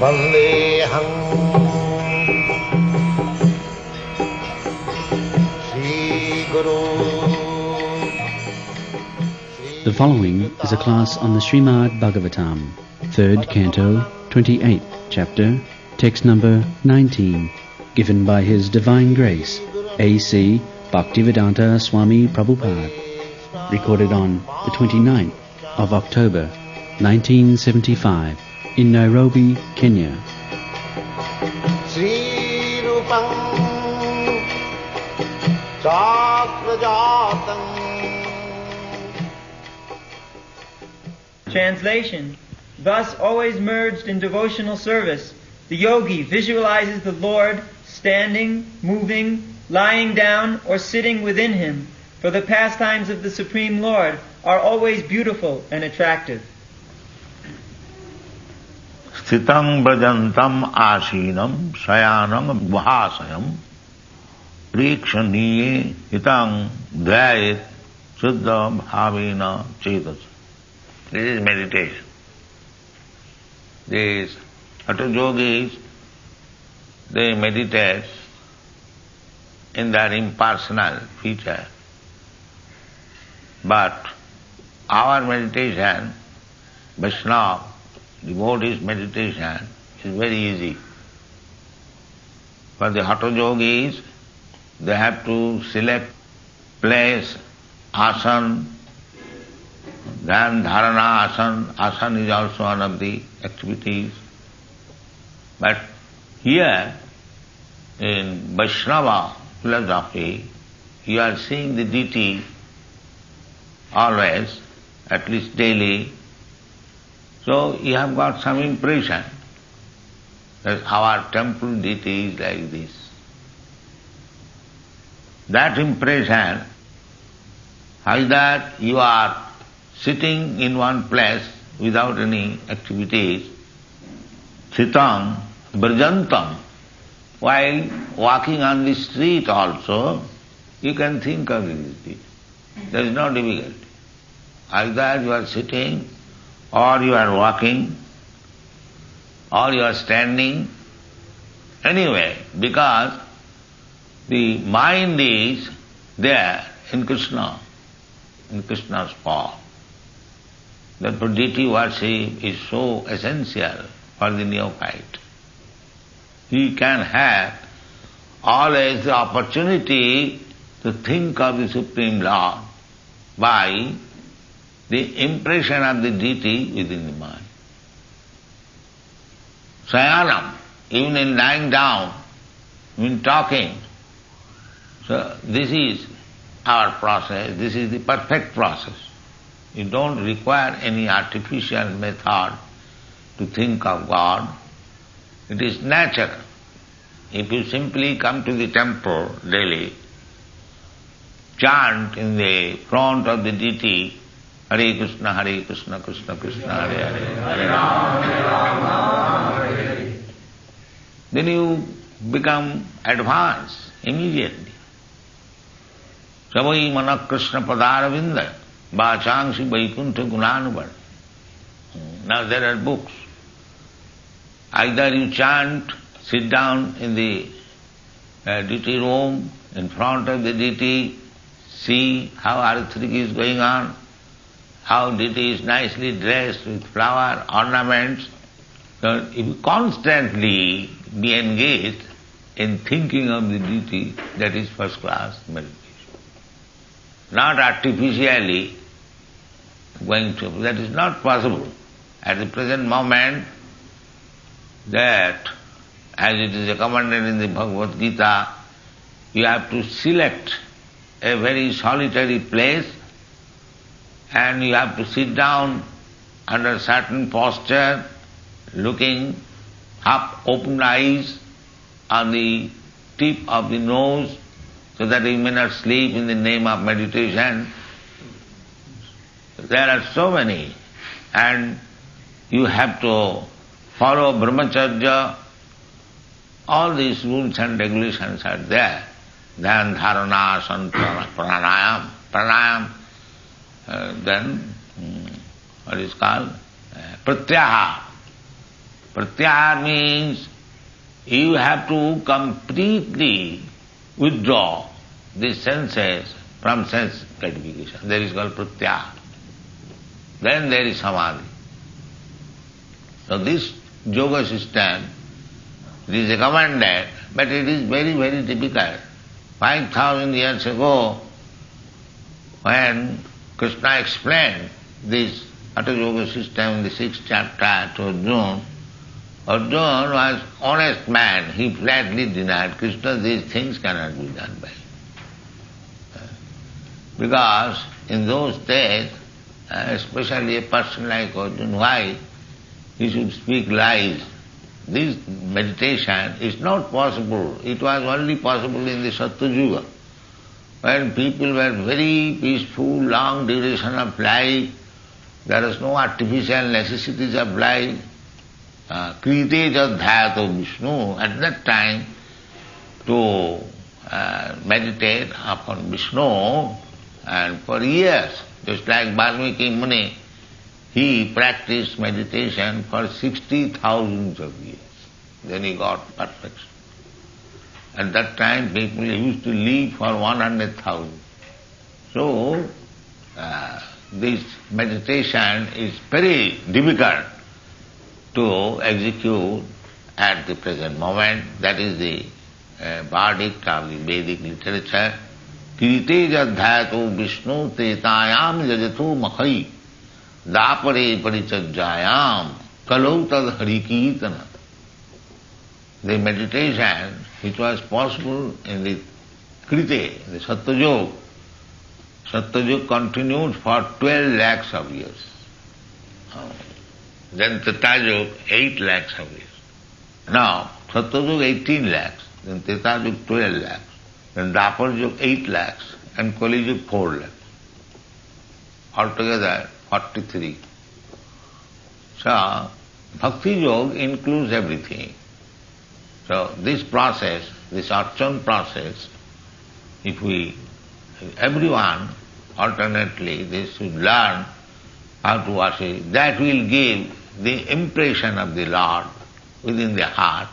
Vandeham Sri Guru. The following is a class on the Srimad Bhagavatam, 3rd Canto, 28th Chapter, text number 19, given by His Divine Grace, A.C. Bhaktivedanta Swami Prabhupada, recorded on the 29th of October, 1975, in Nairobi, Kenya. Sri Rupam Chakrajatam. Translation. Thus, always merged in devotional service, the yogi visualizes the Lord standing, moving, lying down, or sitting within him, for the pastimes of the Supreme Lord are always beautiful and attractive. Sthitam brajantam asinam sayanam vahasayam prekshaniye hitang dhyayet siddha bhavena chetas. This is meditation. These Hatha yogis, they meditate in their impersonal feature. But our meditation, Vaishnava, devotees' meditation, is very easy. For the Hatha yogis, they have to select place, asana, then dharana asana. Asana is also one of the activities. But here, in Vaishnava philosophy, you are seeing the deity always, at least daily. So you have got some impression that our temple deity is like this. That impression, either you are sitting in one place without any activities, sitam, brajantam, while walking on the street also, you can think of this. There is no difficulty. Either you are sitting, or you are walking, or you are standing, anyway, because the mind is there in Krishna, in Krishna's form. Therefore deity worship is so essential for the neophyte. He can have always the opportunity to think of the Supreme Lord by the impression of the deity within the mind. Sayanam, even in lying down, in talking. So this is our process, this is the perfect process. You don't require any artificial method to think of God. It is natural. If you simply come to the temple daily, chant in the front of the deity, Hare Krishna, Krishna Krishna, Hare Hare, Hare Rama, Hare Hare, then you become advanced immediately. Savai mana Krishna padaravinda, vachangsi vaikuntha gunanubar. Now there are books. Either you chant, sit down in the deity room, in front of the deity, see how arithmetic is going on, how deity is nicely dressed with flower, ornaments. So if you constantly be engaged in thinking of the deity, that is first class meditation. Not artificially going to, that is not possible. At the present moment, that, as it is recommended in the Bhagavad Gita, you have to select a very solitary place and you have to sit down under a certain posture, looking up, open eyes on the tip of the nose, so that you may not sleep in the name of meditation. There are so many, and you have to follow brahmacharya. All these rules and regulations are there. Then dharana, asana, pranayam, then what is called pratyahar. Pratyahar means you have to completely withdraw the senses from sense gratification. That is called pratyahar. Then there is samadhi. So this yoga system, it is recommended, but it is very, very difficult. 5,000 years ago, when Krishna explained this Hatha Yoga system in the 6th chapter to Arjuna, Arjuna was honest man. He flatly denied Krishna, these things cannot be done by him. Because in those days, especially a person like Arjuna, why he should speak lies? This meditation is not possible. It was only possible in the Satya Yuga, when people were very peaceful, long duration of life. There was no artificial necessities of life. Krite Jadhyato Vishnu, at that time, to meditate upon Vishnu, and for years, just like Valmiki Muni, he practiced meditation for 60,000 of years. Then he got perfection. At that time, people used to live for 100,000. So, this meditation is very difficult to execute at the present moment. That is the verdict of the Vedic literature. Kirite jadhyato Vishnu tetayam jajato makhai dapare parichajayam kalau tad harikirtana. The meditation which was possible in the Krite, the Satya Yuga, Satya Yuga continued for 12 lakhs of years. Then Treta Yuga, 8 lakhs of years. Now, Satya Yuga 18 lakhs, then Treta Yuga 12 lakhs, then Dwapar Yuga 8 lakhs, and Kali Yuga 4 lakhs. Altogether 43. So, Bhakti Yoga includes everything. So this process, this archana process, everyone alternately, they should learn how to worship. That will give the impression of the Lord within the heart,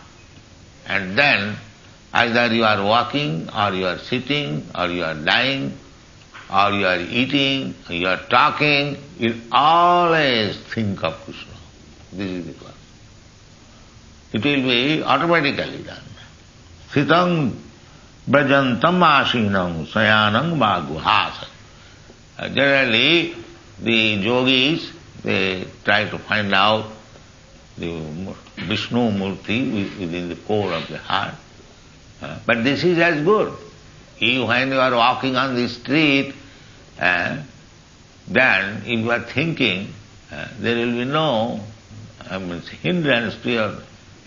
and then either you are walking, or you are sitting, or you are lying, or you are eating, or you are talking, you always think of Krishna. This is the process. It will be automatically done. Sitang brajantam asinam sayanam vaguhasa. Generally, the yogis, they try to find out the Vishnu Murti within the core of the heart. But this is as good. When you are walking on the street, then if you are thinking, there will be no hindrance to your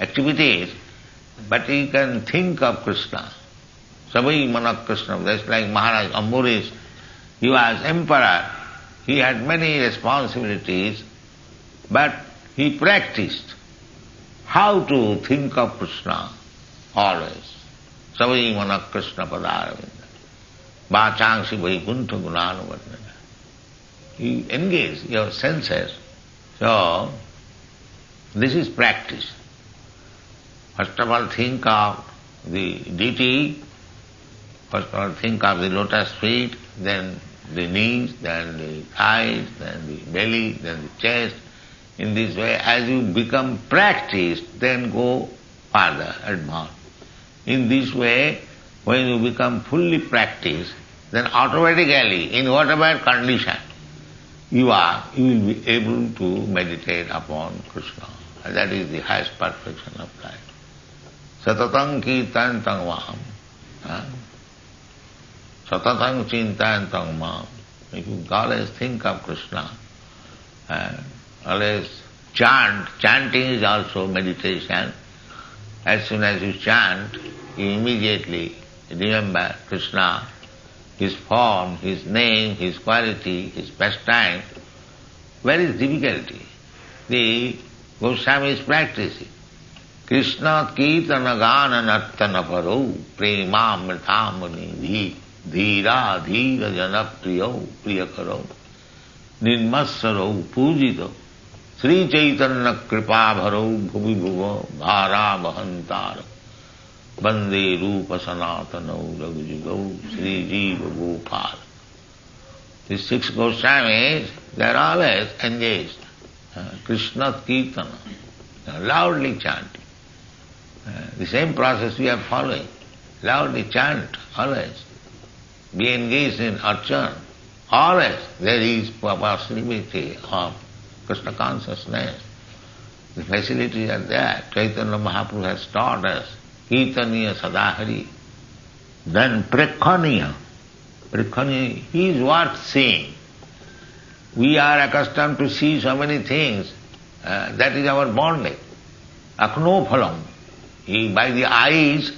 activities, but you can think of Krishna. Savai Manak Krishna, that's like Maharaj Ambarish. He was emperor. He had many responsibilities, but he practiced how to think of Krishna always. Savai Manak Krishna Padaravinda. Vachangsi Vaikuntha Gunanuvardhana. You engage your senses. So, this is practice. First of all, think of the deity. First of all, think of the lotus feet, then the knees, then the thighs, then the belly, then the chest. In this way, as you become practiced, then go further, advance. In this way, when you become fully practiced, then automatically, in whatever condition you will be able to meditate upon Krishna. And that is the highest perfection of life. Satatang kirtantam vam. Satatang chintantam mam. If you always think of Krishna, always chant. Chanting is also meditation. As soon as you chant, you immediately remember Krishna, His form, His name, His quality, His pastime. Where is difficulty? The Goswami is practicing. Krishna kirtana gana nartana paro prema mritamani dhira dhira jana priyo priyakaro nirmasaro pujito Sri Chaitanya Kripa Bharo Bhuvi Bhuva Bhara Bhahantar Bande Rupa Sanatano Ragujugau Sri Jiva Gopal. These 6 Goswamis, they are always engaged. Krishna Kirtana, loudly chanting. The same process we are following. Loudly chant, always. Be engaged in archan. Always there is possibility of Krishna consciousness. The facilities are there. Chaitanya Mahaprabhu has taught us Kirtaniya Sadahari. Then Prekhaniya. Prekhaniya, he is worth seeing. We are accustomed to see so many things. That is our bondage. Aknophalam. By the eyes,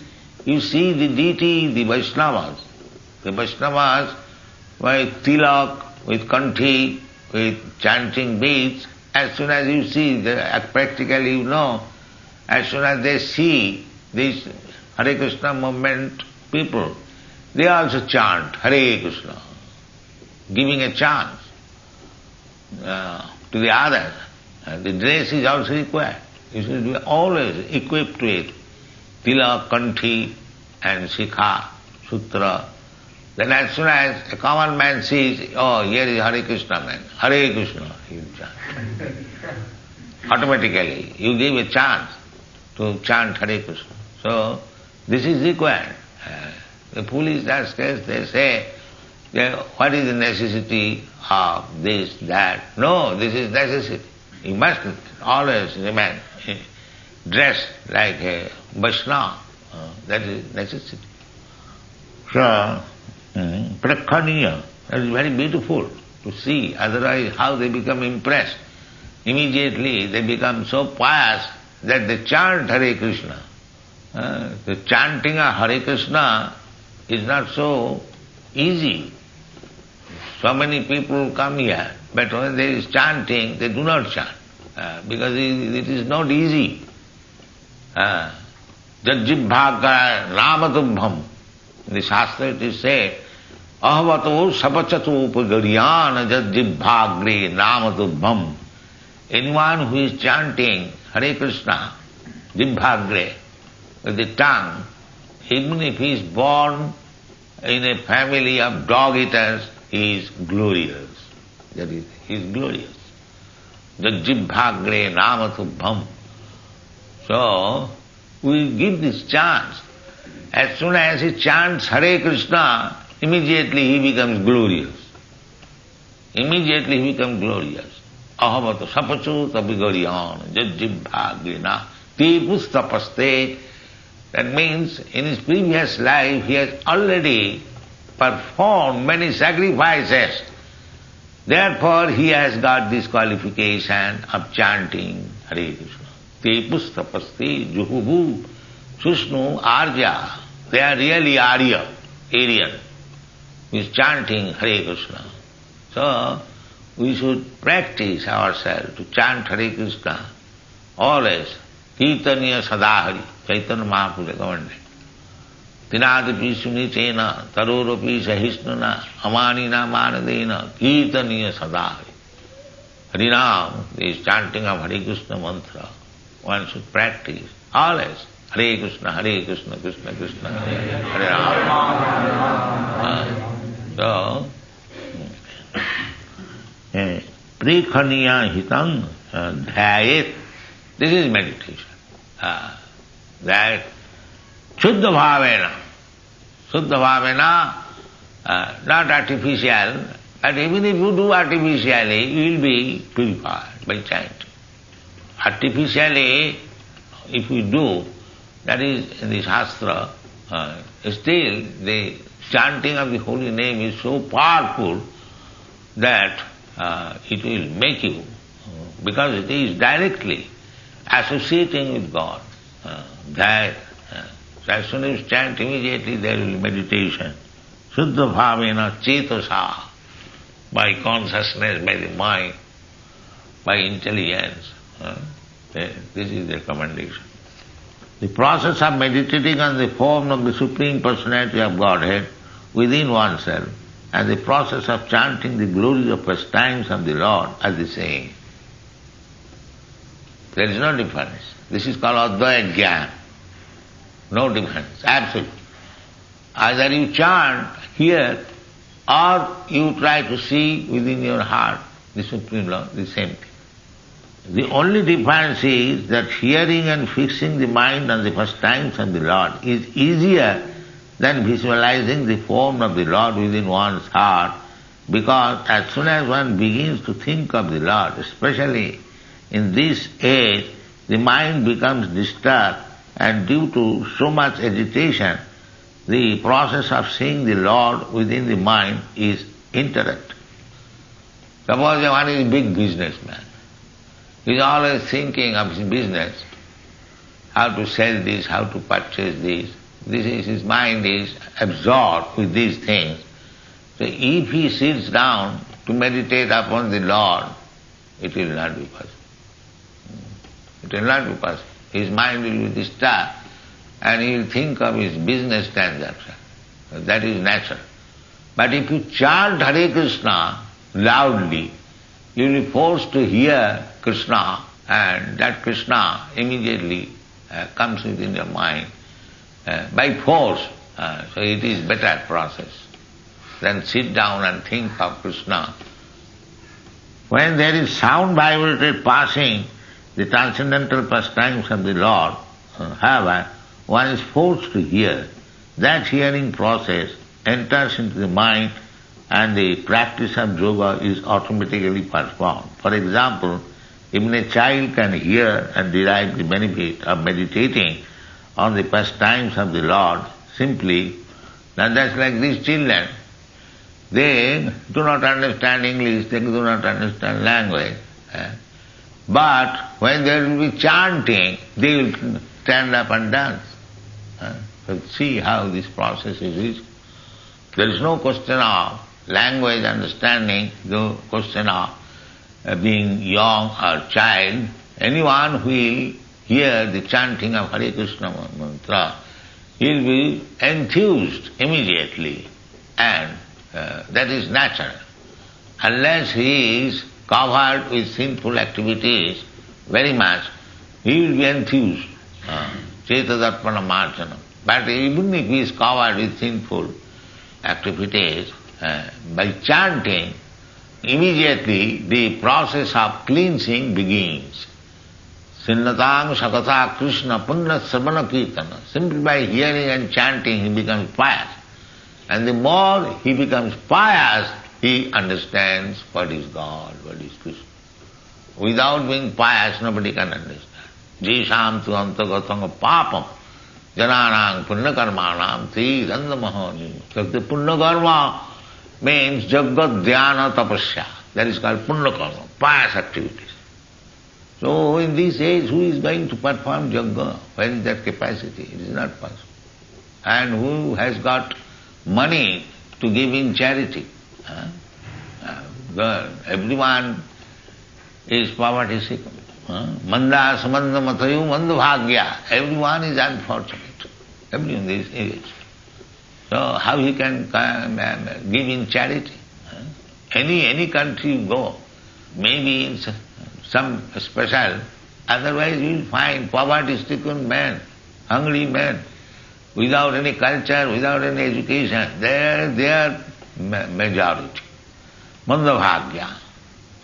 you see the deity, the Vaishnavas. The Vaishnavas with tilak, with kanthi, with chanting beads. As soon as you see, practically you know, as soon as they see these Hare Krishna movement people, they also chant Hare Krishna, giving a chance to the others. The dress is also required. You should be always equipped with tilak, kanthi and shikha, sutra. Then as soon as a common man sees, oh, here is Hare Krishna man, Hare Krishna, he will chant. Automatically, you give a chance to chant Hare Krishna. So, this is required. The foolish rascals, they say, what is the necessity of this, that? No, this is necessity. You must always remain dressed like a Vaishnava. That is necessity. So, Prakhaniya, that is very beautiful to see. Otherwise, how they become impressed. Immediately they become so pious that they chant Hare Krishna. The chanting of Hare Krishna is not so easy. So many people come here, but when there is chanting, they do not chant, because it is not easy. Jajjibhagga namatubham. In the Shastra it is said, ahavato sapachatu upagaryan jajjibhagre namatubham. Anyone who is chanting Hare Krishna, jibhagre, with the tongue, even if he is born in a family of dog-eaters, he is glorious. That is, he is glorious. Jajjibhagre namatubham. So, we give this chance. As soon as he chants Hare Krishna, immediately he becomes glorious. Immediately he becomes glorious. Ahavato sapachu tabigaryan jajjibhagrina te pustapaste. That means in his previous life he has already performed many sacrifices. Therefore he has got this qualification of chanting Hare Krishna. Te pustapaste juhubu sushnu arja. They are really Aryan, who is chanting Hare Krishna. So, we should practice ourselves to chant Hare Krishna always. Kirtaniya Sadahari, Chaitanya Mahaprabhu recommended. Tinadapi sunicena, tarorapi sahisnuna, amanina manadena, Kirtaniya Sadahari. Harinam, this chanting of Hare Krishna mantra, one should practice always. Hare Krishna, Krishna Krishna, Hare Rama. So, Prekhaniya hitam dhyayet. This is meditation. That Shuddha Bhavena, not artificial, but even if you do artificially, you will be purified by chanting. Artificially, if we do, that is in the Shastra, still the chanting of the holy name is so powerful that it will make you, because it is directly associating with God. So as soon as you chant, immediately there will be meditation. Shuddha bhavena cetasa, by consciousness, by the mind, by intelligence. This is the recommendation. The process of meditating on the form of the Supreme Personality of Godhead within oneself and the process of chanting the glories of pastimes of the Lord are the same. There is no difference. This is called Advaita Jnana. No difference, absolute. Either you chant here or you try to see within your heart the Supreme Lord, the same thing. The only difference is that hearing and fixing the mind on the pastimes of the Lord is easier than visualizing the form of the Lord within one's heart, because as soon as one begins to think of the Lord, especially in this age, the mind becomes disturbed, and due to so much agitation, the process of seeing the Lord within the mind is interrupted. Suppose one is a big businessman. He is always thinking of his business, how to sell this, how to purchase this. His mind is absorbed with these things. So if he sits down to meditate upon the Lord, it will not be possible. It will not be possible. His mind will be disturbed and he will think of his business transaction. That is natural. But if you chant Hare Krishna loudly, you will be forced to hear Krishna, and that Krishna immediately comes within your mind by force. So it is better process than sit down and think of Krishna. When there is sound vibrated passing the transcendental pastimes of the Lord, however, one is forced to hear. That hearing process enters into the mind and the practice of yoga is automatically performed. For example, even a child can hear and derive the benefit of meditating on the pastimes of the Lord simply. Now that's like these children. They do not understand English, they do not understand language. But when they will be chanting, they will stand up and dance. So see how this process is. There is no question of language understanding, no question of being young or child. Anyone who will hear the chanting of Hare Krishna mantra, he will be enthused immediately, and that is natural. Unless he is covered with sinful activities very much, he will be enthused. Chetadarpana marjana. But even if he is covered with sinful activities, by chanting, immediately the process of cleansing begins. Sinnatang sakata Krishna punna sabana kirtana. Simply by hearing and chanting he becomes pious. And the more he becomes pious, he understands what is God, what is Krishna. Without being pious, nobody can understand. Jisham tu antagatanga papam jananang punna karmanam ti dandamahani. So the punna karma means jagat dhyana tapasya. That is called punna karma, pious activities. So in this age, who is going to perform yajna? Where is that capacity? It is not possible. And who has got money to give in charity? Everyone is poverty-stricken. Manda samanda matayu manda bhagya. Everyone is unfortunate. Everyone in this age. So how he can give in charity? Any country you go, maybe in some special, otherwise you will find poverty-stricken men, hungry men, without any culture, without any education. They are majority. Manda bhagya.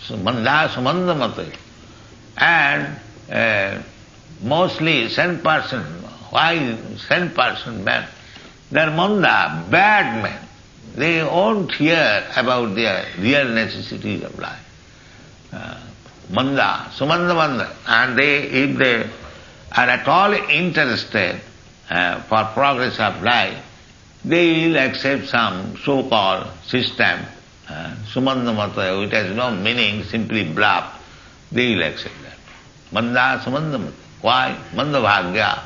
So manda samanda matayu. And mostly saint person. Why saint person men? They are manda, bad men. They won't hear about their real necessities of life. Manda, sumanda manda. And if they are at all interested for progress of life, they will accept some so-called system, sumanda mata, which has no meaning, simply bluff. They will accept that. Manda, sumanda mata. Why? Manda bhagya.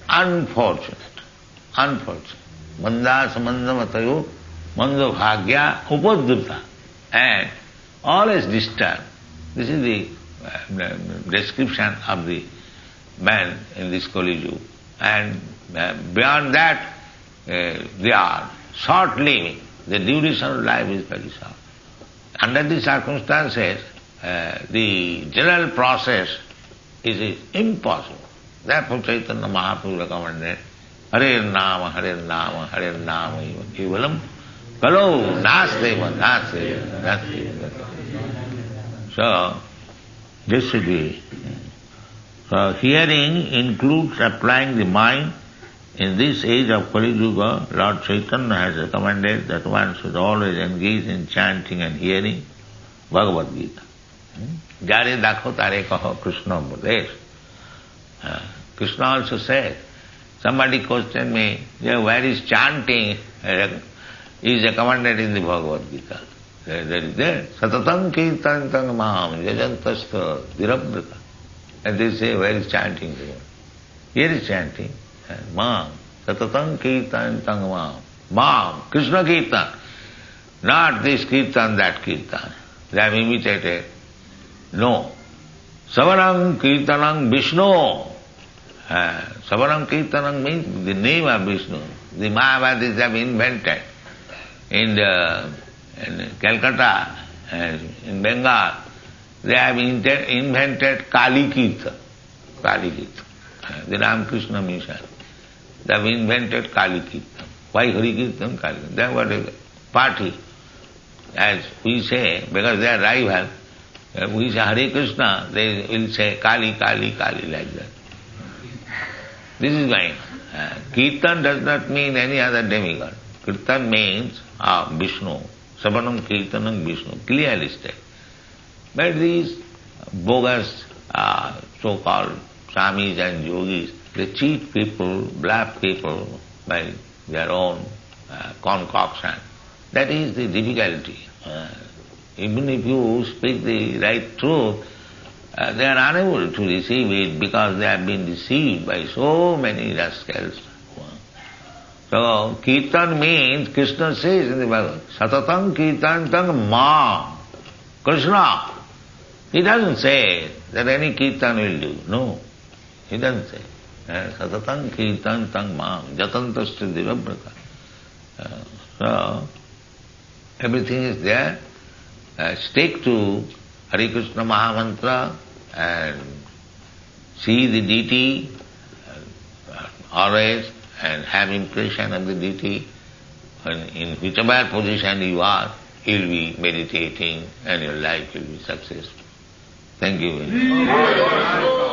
Unfortunate. Manda, samanda matayo, manda bhagya, upadruta. And always disturbed. This is the description of the man in this Kali Yuga. And beyond that, they are short-living. The duration of life is very short. Under these circumstances, the general process It is impossible. Therefore Chaitanya Mahaprabhu recommended Hare Nama, Hare Nama, Hare Nama, Kevalam, Kalo, Nasdeva, Nasdeva, Nasdeva. So, this should be. So, hearing includes applying the mind. In this age of Kali Yuga, Lord Chaitanya has recommended that one should always engage in chanting and hearing Bhagavad Gita. Jare dakho tare kaho Krishna Buddhesh. Krishna also said, somebody questioned me, where is chanting? Is recommended in the Bhagavad Gita. There is there. Satatam kirtantam maham jajantastha dhirabrata. And they say, where is chanting? Here is chanting. Maham. Satatam kirtantam maham. Maham. Krishna kirtan. Not this kirtan, that kirtan. They have imitated. No. Savanam kirtanam Vishnu. Savanam kirtanam means the name of Vishnu. The Mayavadis have invented in Calcutta and in Bengal. They have invented Kali Kirtan. Kali Kirtan. The Ramakrishna Mission. They have invented Kali Kirtan. Why Hari Kirtan? Kali Kirtan. They have a party. As we say, because they are rival, we say Hare Krishna, they will say Kali, Kali, Kali, like that. This is why. Kirtan does not mean any other demigod. Kirtan means Vishnu. Savanam Kirtanam Vishnu. Clearly stated. But these bogus so-called Swamis and Yogis, they cheat people, bluff people by their own concoction. That is the difficulty. Even if you speak the right truth, they are unable to receive it because they have been deceived by so many rascals. So, Kirtan means, Krishna says in the Bhagavad, Satatam Kirtantam Ma. Krishna. He doesn't say that any Kirtan will do. No. He doesn't say. Satatam Kirtantam Ma. Jatantasya Dhirabrata. So, everything is there. Stick to Hare Krishna Mahamantra and see the deity always and have impression of the deity. And in whichever position you are, you'll be meditating and your life will be successful. Thank you very much.